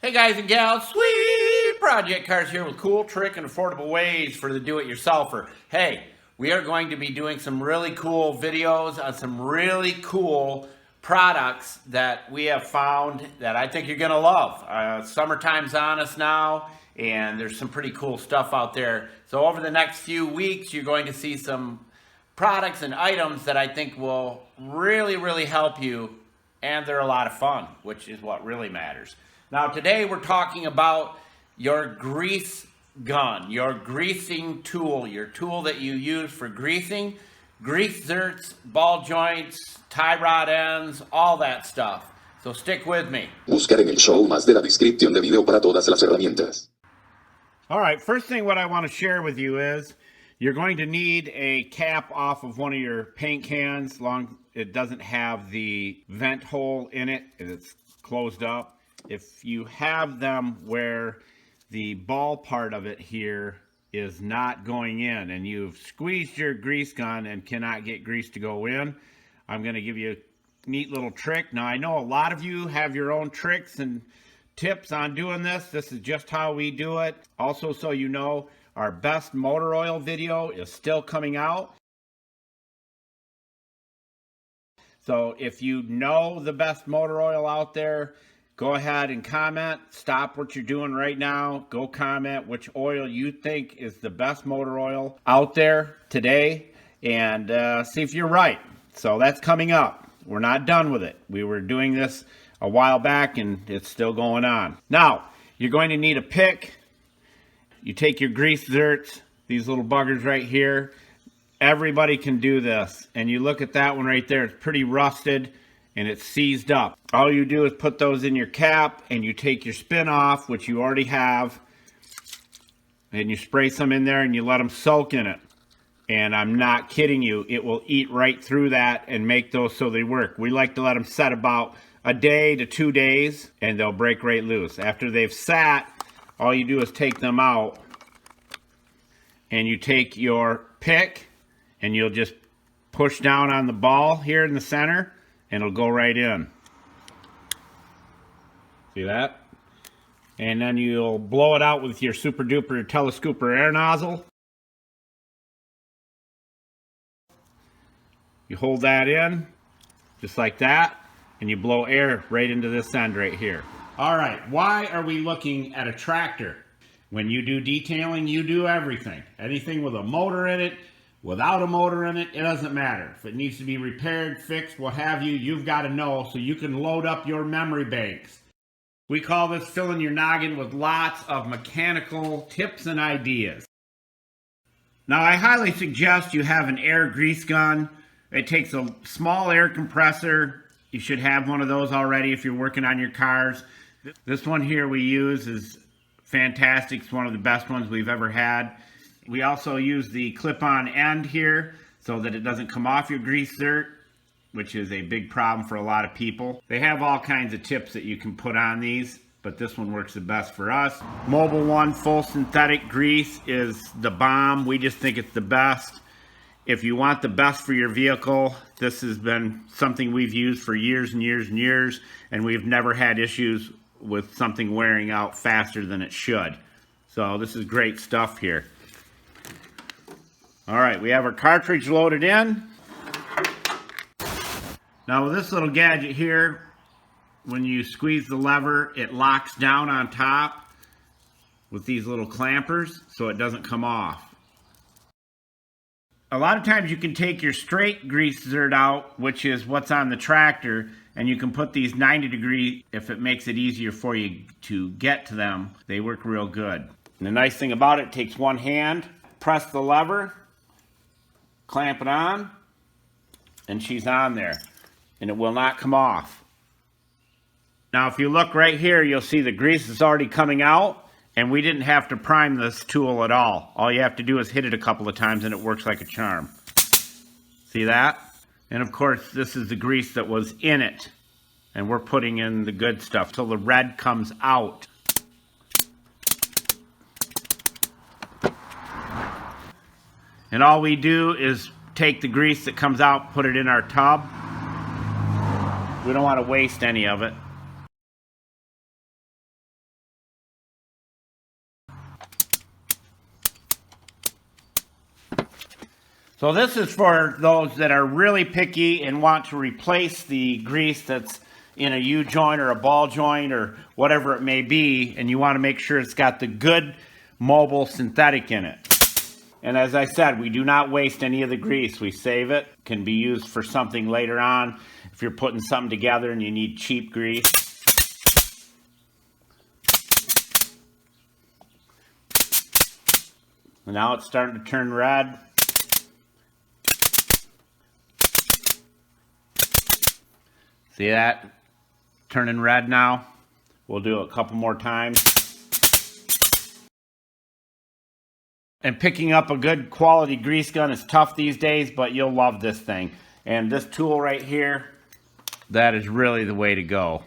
Hey guys and gals, Sweet Project Cars here with cool, trick, and affordable ways for the do-it-yourselfer. Hey, we are going to be doing some really cool videos on some really cool products that we have found that I think you're going to love. Summertime's on us now, and there's some pretty cool stuff out there. So over the next few weeks, you're going to see some products and items that I think will really help you, and they're a lot of fun, which is what really matters. Now today we're talking about your grease gun, your greasing tool, your tool that you use for greasing, grease zerts, ball joints, tie rod ends, all that stuff. So stick with me. Buscar en el show más de la descripción de video para todas las herramientas. All right, first thing what I want to share with you is you're going to need a cap off of one of your paint cans. It doesn't have the vent hole in it, it's closed up. If you have them where the ball part of it here is not going in and you've squeezed your grease gun and cannot get grease to go in, I'm going to give you a neat little trick. Now I know a lot of you have your own tricks and tips on doing this. This is just how we do it. Also, so you know, our best motor oil video is still coming out. So if you know the best motor oil out there, go ahead and comment. Stop what you're doing right now. Go comment which oil you think is the best motor oil out there today, and see if you're right. So that's coming up. We're not done with it. We were doing this a while back and it's still going on. Now, you're going to need a pick. You take your grease zerts, these little buggers right here. Everybody can do this. And you look at that one right there, it's pretty rusted and it's seized up. All you do is put those in your cap and you take your spin off, which you already have, and you spray some in there and you let them soak in it. And I'm not kidding you, it will eat right through that and make those so they work. We like to let them set about a day to 2 days and they'll break right loose. After they've sat, all you do is take them out and you take your pick and you'll just push down on the ball here in the center and it'll go right in. See that? And then you'll blow it out with your super duper telescooper air nozzle. You hold that in just like that and you blow air right into this end right here. All right, why are we looking at a tractor? When you do detailing, you do everything. Anything with a motor in it, without a motor in it, it doesn't matter. If it needs to be repaired, fixed, what have you, you've got to know so you can load up your memory banks. We call this filling your noggin with lots of mechanical tips and ideas. Now, I highly suggest you have an air grease gun. It takes a small air compressor. You should have one of those already if you're working on your cars. This one here we use is fantastic. It's one of the best ones we've ever had. We also use the clip-on end here so that it doesn't come off your grease zert, which is a big problem for a lot of people. They have all kinds of tips that you can put on these, but this one works the best for us. Mobil 1 full synthetic grease is the bomb. We just think it's the best. If you want the best for your vehicle, this has been something we've used for years and years and years, and we've never had issues with something wearing out faster than it should. So this is great stuff here. All right, we have our cartridge loaded in. Now with this little gadget here, when you squeeze the lever, it locks down on top with these little clampers so it doesn't come off. A lot of times you can take your straight grease zert out, which is what's on the tractor, and you can put these 90 degree if it makes it easier for you to get to them. They work real good. And the nice thing about it takes one hand, press the lever, clamp it on, and she's on there, and it will not come off. Now if you look right here, you'll see the grease is already coming out, and we didn't have to prime this tool at all. All you have to do is hit it a couple of times and it works like a charm. See that? And of course this is the grease that was in it, and we're putting in the good stuff till the red comes out. And all we do is take the grease that comes out, put it in our tub. We don't want to waste any of it. So this is for those that are really picky and want to replace the grease that's in a U-joint or a ball joint or whatever it may be, and you want to make sure it's got the good mobile synthetic in it. And as I said, we do not waste any of the grease. We save it. It can be used for something later on if you're putting something together and you need cheap grease. And now it's starting to turn red. See that? Turning red now. We'll do it a couple more times. And picking up a good quality grease gun is tough these days, but you'll love this thing. And this tool right here, that is really the way to go.